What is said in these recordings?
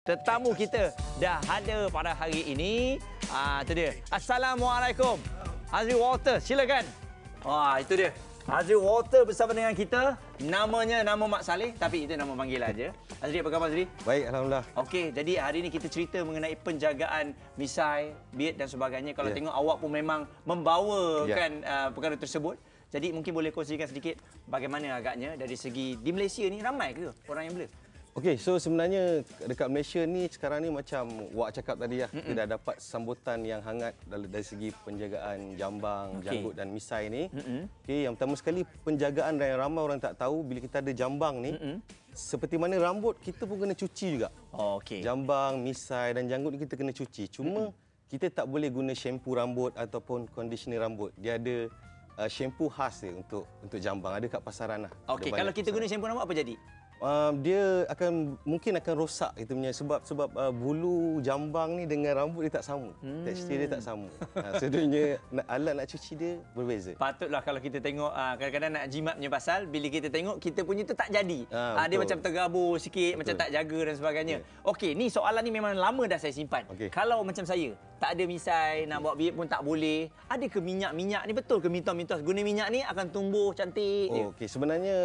Tetamu kita dah ada pada hari ini. Itu dia. Assalamualaikum. Azri Walter, silakan. Itu dia. Azri Walter bersama dengan kita. Namanya nama Mak Saleh, tapi itu nama panggilan aja. Azri, apa khabar Azri? Baik, alhamdulillah. Okey, jadi hari ini kita cerita mengenai penjagaan misai, bid dan sebagainya. Kalau tengok awak pun memang membawakan perkara tersebut. Jadi mungkin boleh kongsikan sedikit bagaimana agaknya dari segi di Malaysia ni ramai ke orang yang blur? Okey, so sebenarnya dekat Malaysia ni sekarang ni macam Wak cakap tadi lah, kita dah dapat sambutan yang hangat dari segi penjagaan jambang, janggut dan misai ni. Okey, yang pertama sekali penjagaan dan yang ramai orang tak tahu bila kita ada jambang ni, seperti mana rambut kita pun kena cuci juga. Jambang, misai dan janggut ni kita kena cuci. Cuma kita tak boleh guna shampoo rambut ataupun conditioner rambut. Dia ada shampoo khas dia untuk jambang, ada kat pasaran lah. Okey, kalau kita guna shampoo rambut apa jadi? Dia mungkin akan rosak kita punya sebab bulu jambang ni dengan rambut dia tak sama. Tekstur dia tak sama. Sebenarnya alat nak cuci dia berbeza. Patutlah kalau kita tengok kadang-kadang nak jimat punya pasal bila kita tengok kita punya tu tak jadi. Dia macam tergabur sikit, macam tak jaga dan sebagainya. Okey, ni soalan ni memang lama dah saya simpan. Kalau macam saya tak ada misai, nak buat bibir pun tak boleh. Ada ke minyak-minyak ni, betul ke mitos-mitos guna minyak ni akan tumbuh cantik? Okey, sebenarnya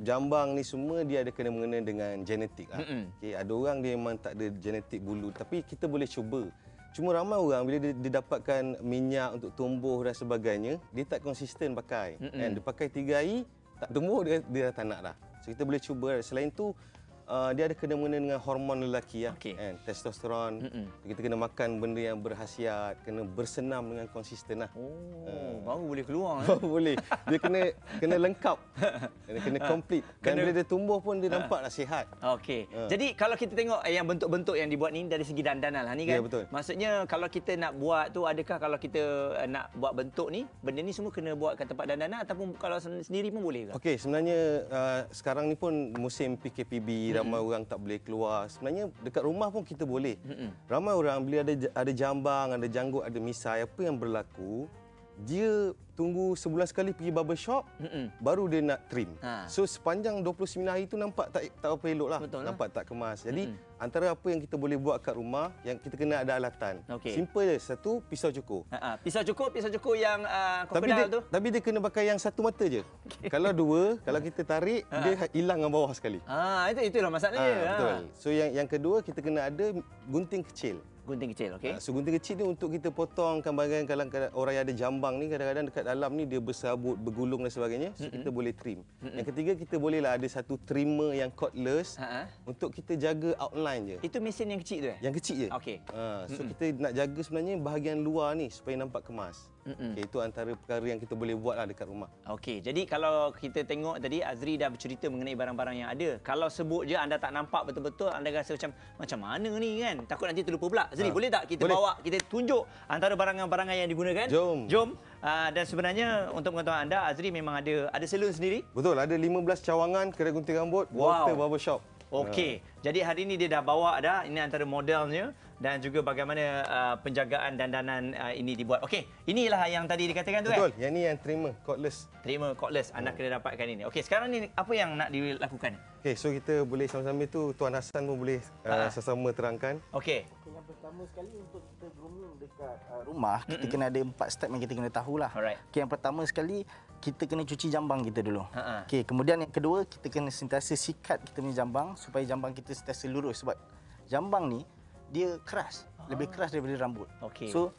jambang ni semua dia ada kena-mengena dengan genetik lah. Okey, ada orang dia memang tak ada genetik bulu, tapi kita boleh cuba. Cuma ramai orang bila dia dapatkan minyak untuk tumbuh dan sebagainya, dia tak konsisten pakai. Dia pakai 3 hari, tak tumbuh, dia dah tak nak dah. So kita boleh cuba. Selain tu, dia ada kena-mengena dengan hormon lelaki ya, testosteron. Kita kena makan benda yang berkhasiat, kena bersenam dengan konsisten lah. Baru boleh keluar. Baru boleh. Dia kena lengkap, kena complete. Dan bila dia tumbuh pun dia nampaklah sihat. Okey. Jadi kalau kita tengok yang bentuk-bentuk yang dibuat ni dari segi dandanan lah ni kan. Ya, betul. Maksudnya kalau kita nak buat tu, adakah kalau kita nak buat bentuk ni, benda ni semua kena buat kat tempat dandanan ataupun kalau sendiri pun boleh ke? Okey, sebenarnya sekarang ni pun musim PKPB, ramai orang tak boleh keluar. Sebenarnya dekat rumah pun kita boleh. Ramai orang bila ada jambang, ada janggut, ada misai, apa yang berlaku, dia tunggu sebulan sekali pergi barber shop, baru dia nak trim. So sepanjang 29 hari tu nampak tak apa elok lah. Nampak tak kemas. Jadi antara apa yang kita boleh buat kat rumah, yang kita kena ada alatan. Simple je. Satu, pisau cukur. Pisau cukur yang krokodil tu. Tapi dia kena pakai yang satu mata je. Kalau dua, kalau kita tarik, dia hilang dengan bawah sekali. Itulah masalahnya. Betul. So yang kedua, kita kena ada gunting kecil. Gunting kecil, okey. So gunting kecil ni untuk kita potongkan bahagian kalau orang yang ada jambang ni, kadang-kadang dekat dalam ni dia berserabut, bergulung dan sebagainya. So kita boleh trim. Yang ketiga, kita bolehlah ada satu trimmer yang cordless untuk kita jaga outline je. Itu mesin yang kecil tu eh? Yang kecil je. Okey. So kita nak jaga sebenarnya bahagian luar ni supaya nampak kemas. Okay, itu antara perkara yang kita boleh buatlah dekat rumah. Okey, jadi kalau kita tengok tadi Azri dah bercerita mengenai barang-barang yang ada. Kalau sebut je anda tak nampak betul-betul, anda rasa macam mana ni kan? Takut nanti terlupa pula. Azri, boleh tak kita bawa, kita tunjuk antara barangan-barangan yang digunakan? Jom. Dan sebenarnya untuk pengetahuan anda, Azri memang ada salon sendiri? Betul, ada 15 cawangan kedai gunting rambut, Walter Barbershop. Okey. Jadi hari ini dia dah bawa dah. Ini antara modelnya dan juga bagaimana penjagaan dandanan ini dibuat. Okey, inilah yang tadi dikatakan tu. Betul. Yang ni yang trimmer cordless. Trimmer cordless anda kena dapatkan ini. Okey, sekarang ni apa yang nak dilakukan? Okey, so kita boleh sama-sama tu Tuan Hassan pun boleh sama-sama terangkan. Okey. Yang pertama sekali untuk kita grooming dekat rumah, kita kena ada 4 step yang kita kena tahulah. Okey, yang pertama sekali kita kena cuci jambang kita dulu. Okey, kemudian yang kedua kita kena sentiasa sikat kita punya jambang supaya jambang kita sentiasa lurus sebab jambang ni dia keras, lebih keras daripada rambut. So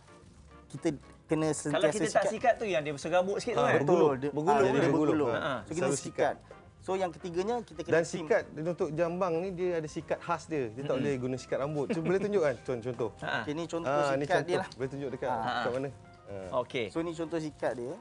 kita kena sentiasa kalau kita tak sikat tu yang dia berserabut sikit tu kan? Bergulung. So kita sikat. So yang ketiganya kita kena dan sikat untuk jambang ni dia ada sikat khas dia. Dia tak boleh guna sikat rambut. So boleh tunjuk kan contoh. Okey, ni contoh sikat dia lah. Boleh tunjuk dekat mana? Okey. So ni contoh sikat dia.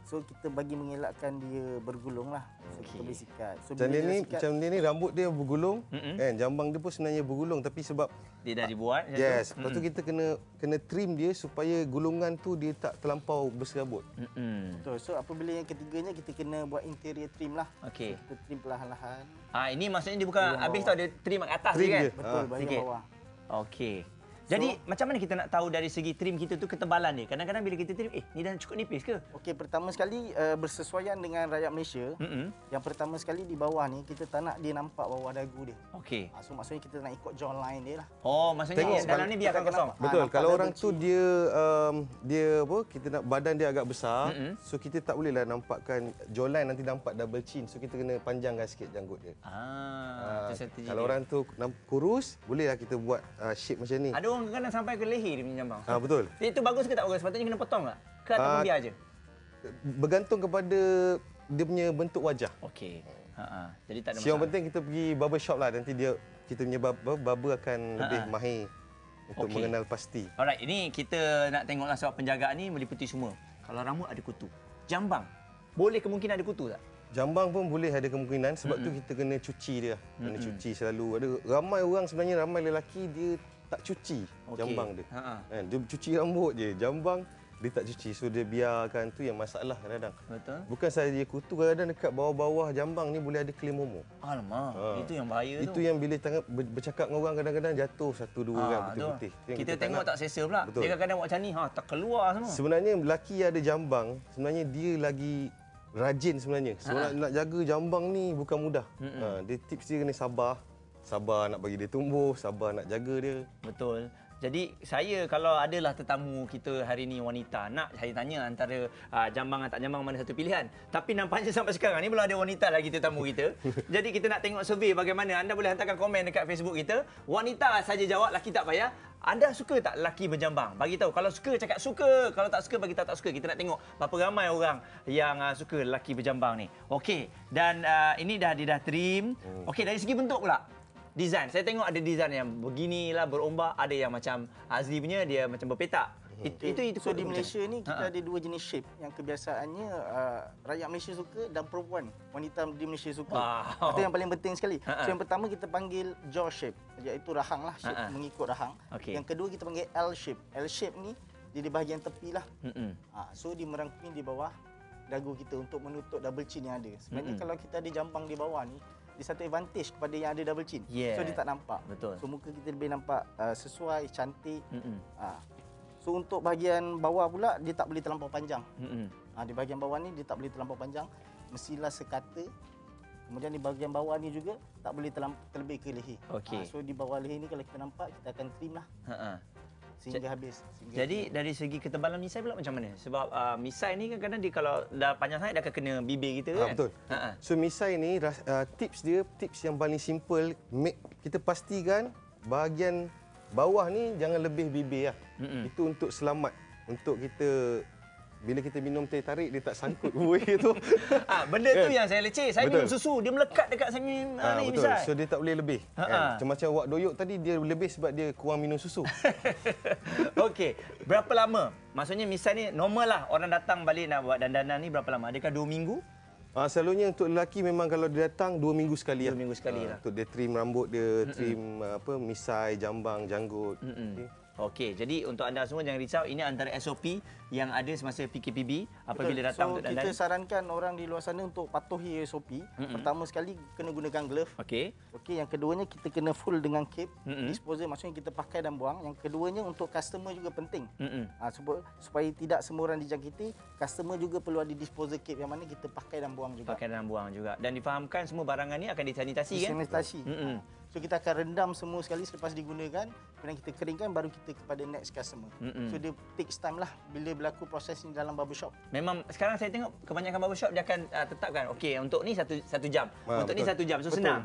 So kita bagi mengelakkan dia bergulung lah. So kita boleh sikat. So macam dia ni rambut dia bergulung kan, jambang dia pun sebenarnya bergulung tapi sebab dia dah dibuat. Yes, lepas tu kita kena trim dia supaya gulungan tu dia tak terlampau berserabut. Betul. So apabila yang ketiganya kita kena buat interior trim lah. Okey. Kita trim perlahan-lahan. Ini maksudnya dia bukan habis tau, dia trim kat atas je kan? Betul, bahagian bawah. Okey. Jadi macam mana kita nak tahu dari segi trim kita tu ketebalan dia? Kadang-kadang bila kita trim, ni dah cukup nipis ke? Okey, pertama sekali bersesuaian dengan rakyat Malaysia. Yang pertama sekali di bawah ni kita tak nak dia nampak bawah dagu dia. Okey. So maksudnya kita nak ikut jawline dia lah. Oh, maksudnya yang dalam ni biarkan kosong. Betul. Kalau orang tu dia apa? Kita nak badan dia agak besar, so kita tak bolehlah nampakkan jawline, nanti nampak double chin. So kita kena panjangkan sikit janggut dia. Itu strategi. Kalau orang tu kurus, bolehlah kita buat shape macam ni. Ada orang kadang sampai ke leher dia punya jambang. Betul. Itu bagus ke tak bagus? Sepatutnya kena potong tak? Ke ataupun biar je? Bergantung kepada dia punya bentuk wajah. Okey. Jadi tak ada masalah. Yang penting kita pergi barber shop lah. Nanti kita punya barber akan lebih mahir untuk mengenal pasti. Alright, ini kita nak tengoklah sebab penjagaan ni meliputi semua. Kalau rambut ada kutu. Jambang, boleh kemungkinan ada kutu tak? Jambang pun boleh ada kemungkinan, sebab tu kita kena cuci dia. Kena cuci selalu. Ada ramai orang sebenarnya, ramai lelaki dia tak cuci jambang dia. Dia cuci rambut je, jambang dia tak cuci. So dia biarkan, tu yang masalah kadang-kadang. Betul. Bukan sahaja kutu, kadang-kadang dekat bawah-bawah jambang ni boleh ada clay momok. Alamak, itu yang bahaya tu. Itu yang bila bercakap dengan orang kadang-kadang jatuh satu dua kan putih-putih. Kita tengok tak selesa pula. Betul. Dia kadang-kadang buat macam ni, tak keluar semua. Sebenarnya lelaki ada jambang, sebenarnya dia lagi rajin sebenarnya. So nak jaga jambang ni bukan mudah. Dia tips dia kena sabar. Sabar nak bagi dia tumbuh, sabar nak jaga dia. Betul. Jadi saya kalau adalah tetamu kita hari ni wanita, nak saya tanya antara jambang atau tak jambang mana satu pilihan. Tapi nampaknya sampai sekarang ni belum ada wanita lagi tetamu kita. Jadi kita nak tengok survey bagaimana. Anda boleh hantarkan komen dekat Facebook kita. Wanita saja jawab, lelaki tak payah. Anda suka tak lelaki berjambang? Bagi tahu. Kalau suka cakap suka, kalau tak suka bagi tahu tak suka. Kita nak tengok berapa ramai orang yang suka lelaki berjambang ni. Okey, dan ini dia dah trim. Okey, dari segi bentuk pula. Design. Saya tengok ada design yang beginilah berombak, ada yang macam Azli punya dia macam berpetak. Itu so di Malaysia ni kita ada dua jenis shape yang kebiasaannya rakyat Malaysia suka dan perempuan wanita di Malaysia suka. Itu yang paling penting sekali. So yang pertama kita panggil jaw shape, iaitu rahang lah, shape mengikut rahang. Yang kedua kita panggil L shape. L shape ni dia di bahagian tepi lah. So di merangkumi di bawah dagu kita untuk menutup double chin yang ada. Sebenarnya kalau kita ada jambang di bawah ni, di satu advantage kepada yang ada double chin. So dia tak nampak. Betul. So muka kita lebih nampak sesuai, cantik. So untuk bahagian bawah pula dia tak boleh terlampau panjang. Di bahagian bawah ni dia tak boleh terlampau panjang. Mestilah sekata. Kemudian di bahagian bawah ni juga tak boleh terlebih ke leher. So di bawah leher ni kalau kita nampak kita akan trim lah. Sehingga habis. Jadi dari segi ketebalan misai pula macam mana? Sebab misai ni kadang-kadang dia kalau dah panjang sangat dah akan kena bibir kita kan? Betul. So misai ni tips yang paling simple, kita pastikan bahagian bawah ni jangan lebih bibir lah. Itu untuk selamat. Untuk kita bila kita minum teh tarik dia tak sangkut buih tu. Benda tu yang saya leceh. Saya minum susu dia melekat dekat saya ni betul. Misai. So dia tak boleh lebih. Macam Wak Doyok tadi dia lebih sebab dia kurang minum susu. Okey, berapa lama? Maksudnya misai ni normal lah orang datang balik nak buat dandanan ni berapa lama? Adakah 2 minggu? Selalunya untuk lelaki memang kalau dia datang 2 minggu sekali 2 minggu sekali lah. Untuk dia trim rambut dia, trim misai, jambang, janggut. Okey, jadi untuk anda semua jangan risau, ini antara SOP yang ada semasa PKPB apabila datang untuk dandan. Kita sarankan orang di luar sana untuk patuhi SOP. Pertama sekali kena gunakan glove. Okey, yang keduanya kita kena full dengan cape. Disposal maksudnya kita pakai dan buang. Yang keduanya untuk customer juga penting. Supaya tidak semua orang dijangkiti, customer juga perlu ada disposal cape yang mana kita pakai dan buang juga. Pakai dan buang juga. Dan difahamkan semua barangan ni akan disanitasi kan? Disanitasi. So kita akan rendam semua sekali selepas digunakan, kemudian kita keringkan baru kita kepada next customer. So dia takes time lah bila berlaku proses ni dalam barbershop. Memang sekarang saya tengok kebanyakan barbershop dia akan tetapkan okey untuk ni satu jam, untuk ni 1 jam. So senang.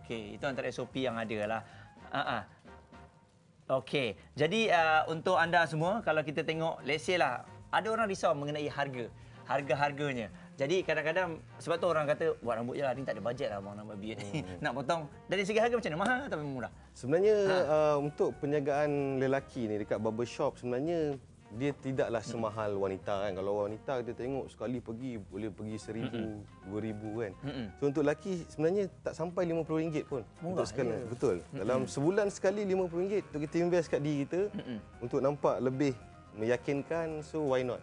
Okey, itu antara SOP yang ada lah. Okey. Jadi untuk anda semua kalau kita tengok let's say lah ada orang risau mengenai harga-harganya. Jadi kadang-kadang sebab tu orang kata buat rambut je lah, ni tak ada bajet lah abang nak buat beard ni. Nak potong. Dari segi harga macam mana? Mahal atau murah? Sebenarnya untuk penjagaan lelaki ni dekat barbershop sebenarnya dia tidaklah semahal wanita kan. Kalau wanita kita tengok sekali pergi boleh pergi 1,000, 2,000 kan. So untuk lelaki sebenarnya tak sampai RM50 pun. Murah untuk betul. Dalam sebulan sekali RM50 untuk kita invest kat diri kita untuk nampak lebih meyakinkan, so why not?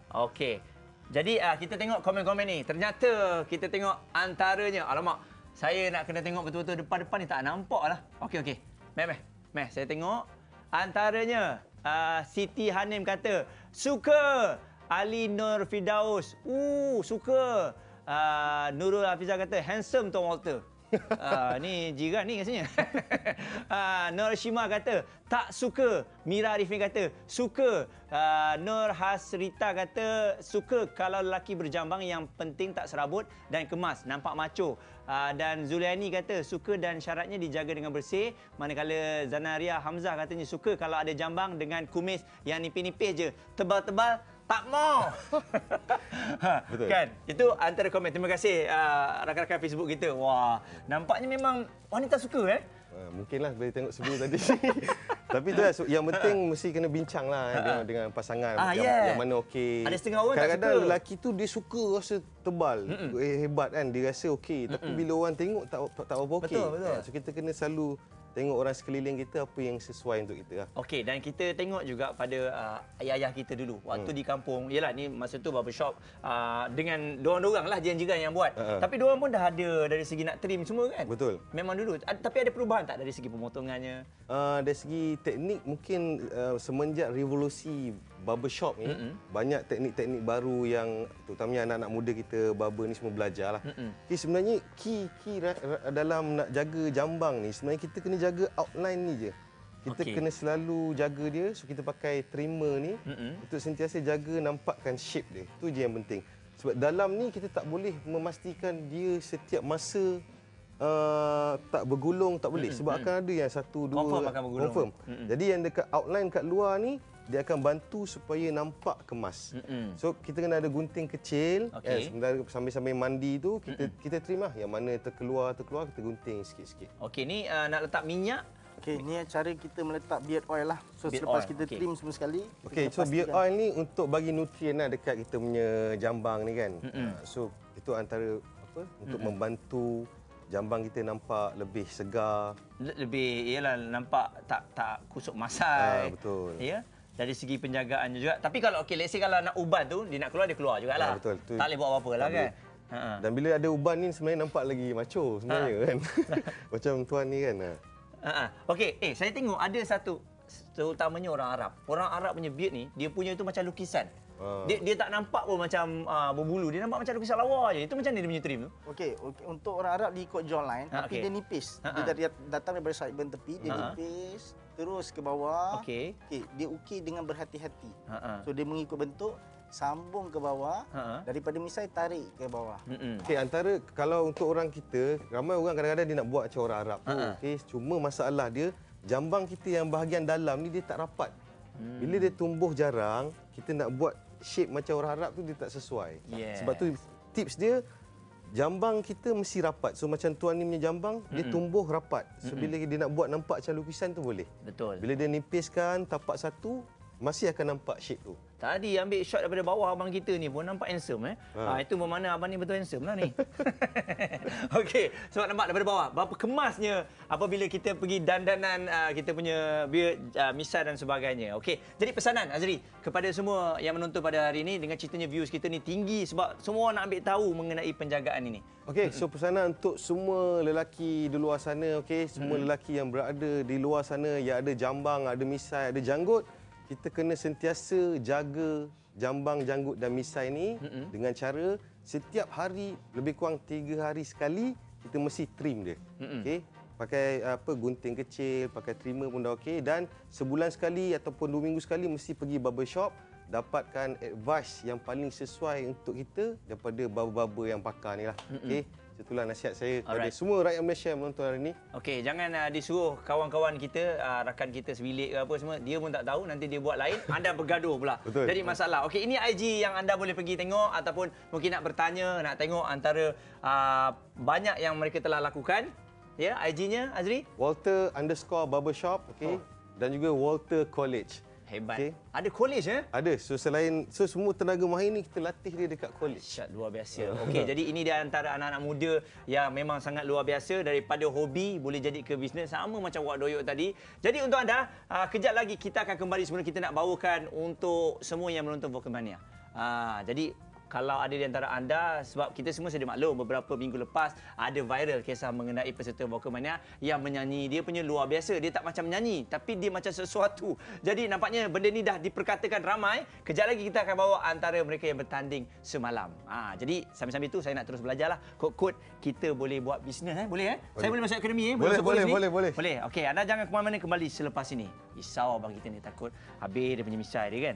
Okey. Jadi kita tengok komen-komen ni. Ternyata kita tengok antaranya. Alamak, saya nak kena tengok betul-betul depan-depan ni tak nampak lah. Okey. Meh. Meh, saya tengok. Antaranya, Siti Hanim kata, suka. Ali Nur Firdaus, suka. Nurul Hafizah kata, handsome Tom Walter. Ni jiran ni rasanya. Nur Shima kata, tak suka. Mira Arifin kata, suka. Nur Hasrita kata, suka kalau lelaki berjambang yang penting tak serabut dan kemas, nampak macho. Dan Zuliani kata, suka dan syaratnya dijaga dengan bersih. Manakala Zanaria Hamzah katanya, suka kalau ada jambang dengan kumis yang nipis-nipis je. Tebal-tebal, tak mau. Betul. Kan? Itu antara komen. Terima kasih rakan-rakan Facebook kita. Wah, nampaknya memang wanita suka Mungkinlah boleh tengok sebelum tadi. Tapi itulah yang penting mesti kena bincang lah dengan pasangan yang mana okey. Ada setengah orang kadang-kadang lelaki tu dia suka rasa tebal, hebat kan, dia rasa okey. Tapi bila orang tengok tak apa okey. Betul. So kita kena selalu tengok orang sekeliling kita apa yang sesuai untuk kita lah. Okey, dan kita tengok juga pada ayah-ayah kita dulu. Waktu di kampung, yelah ni masa tu barbershop dengan diorang-diorang lah jiran-jiran yang buat. Tapi diorang pun dah ada dari segi nak trim semua kan? Betul. Memang dulu. Tapi ada perubahan tak dari segi pemotongannya? Dari segi teknik mungkin semenjak revolusi barbershop ni banyak teknik-teknik baru yang terutamanya anak-anak muda kita barber ni semua belajar lah. Sebenarnya key dalam nak jaga jambang ni sebenarnya kita kena jaga outline ni je. Kita kena selalu jaga dia. So kita pakai trimmer ni untuk sentiasa jaga nampakkan shape dia. Itu je yang penting. Sebab dalam ni kita tak boleh memastikan dia setiap masa tak bergulung, tak boleh. Sebab akan ada yang satu, dua confirm akan bergulung. Confirm. Jadi yang dekat outline kat luar ni dia akan bantu supaya nampak kemas. So kita kena ada gunting kecil. Sebenarnya sambil-sambil mandi tu kita trim lah. Yang mana terkeluar kita gunting sikit-sikit. Okey, ni nak letak minyak. Okey, ni cara kita meletak beard oil lah. So selepas kita trim semua sekali. Okey, so beard oil ni untuk bagi nutrien lah dekat kita punya jambang ni kan. So itu antara apa untuk membantu jambang kita nampak lebih segar, lebih iyalah nampak tak kusut masai. Betul. Ya. Dari segi penjagaannya juga. Tapi kalau let's say kalau nak uban tu dia nak keluar jugalah. Betul. Tak boleh buat apa-apa lah kan. Dan bila ada uban ni sebenarnya nampak lagi macho sebenarnya kan. Macam tuan ni kan. Okey, saya tengok ada satu terutamanya orang Arab. Orang Arab punya beard ni dia punya tu macam lukisan. Dia tak nampak pun macam berbulu. Dia nampak macam lukisan lawa je. Itu macam mana dia punya trim tu? Okey, untuk orang Arab dia ikut jawline tapi dia nipis. Dia datang daripada sideburn tepi, dia nipis terus ke bawah. Okey, dia ukir dengan berhati-hati. So dia mengikut bentuk, sambung ke bawah, daripada misai tarik ke bawah. Okey, antara kalau untuk orang kita, ramai orang kadang-kadang dia nak buat macam orang Arab tu. Okey, cuma masalah dia jambang kita yang bahagian dalam ni dia tak rapat. Bila dia tumbuh jarang, kita nak buat shape macam orang Arab tu dia tak sesuai. Sebab tu tips dia jambang kita mesti rapat. So macam tuan ni punya jambang dia tumbuh rapat. So bila dia nak buat nampak macam lukisan tu boleh. Betul. Bila dia nipiskan tapak satu masih akan nampak shape tu. Tadi ambil shot daripada bawah abang kita ni pun nampak handsome itu bermakna abang ni betul handsome lah ni. Okey, sebab nampak daripada bawah berapa kemasnya apabila kita pergi dandanan kita punya beard, misai dan sebagainya. Okey, jadi pesanan Azri kepada semua yang menonton pada hari ini dengan ceritanya views kita ni tinggi sebab semua nak ambil tahu mengenai penjagaan ini. Okey, so pesanan untuk semua lelaki di luar sana, okey, semua lelaki yang berada di luar sana yang ada jambang, ada misai, ada janggut, kita kena sentiasa jaga jambang, janggut dan misai ni dengan cara setiap hari lebih kurang 3 hari sekali kita mesti trim dia. Okey. Pakai gunting kecil, pakai trimmer pun dah okey dan sebulan sekali ataupun 2 minggu sekali mesti pergi barbershop dapatkan advice yang paling sesuai untuk kita daripada barber-barber yang pakar ni lah. Okey. Itulah nasihat saya kepada semua rakyat Malaysia yang menonton hari ini. Okey, jangan disuruh kawan-kawan kita, rakan kita sebilik ke apa semua, dia pun tak tahu, nanti dia buat lain, anda bergaduh pula. Betul. Jadi masalah. Okey, ini IG yang anda boleh pergi tengok ataupun mungkin nak bertanya, nak tengok antara banyak yang mereka telah lakukan. Ya, IG-nya Azri? Walter_barbershop, okey. Dan juga Walter College. Hebat. Okay. Ada college Ada. So semua tenaga mahir ni kita latih dia dekat college. Syat, luar biasa. Okey, jadi ini dia antara anak-anak muda yang memang sangat luar biasa daripada hobi boleh jadi ke bisnes sama macam Wak Doyok tadi. Jadi untuk anda, kejap lagi kita akan kembali sebelum kita nak bawakan untuk semua yang menonton Vocalmania. Jadi kalau ada di antara anda, sebab kita semua sedia maklum beberapa minggu lepas ada viral kisah mengenai peserta Vocalmania yang menyanyi. Dia punya luar biasa. Dia tak macam menyanyi, tapi dia macam sesuatu. Jadi nampaknya benda ni dah diperkatakan ramai. Kejap lagi kita akan bawa antara mereka yang bertanding semalam. Jadi sambil-sambil tu saya nak terus belajarlah kod-kod kita boleh buat bisnes. Boleh? Saya boleh masuk akademi? Boleh. Okey, anda jangan ke mana-mana, kembali selepas ini. Risau abang kita ni, takut habis dia punya misai dia kan.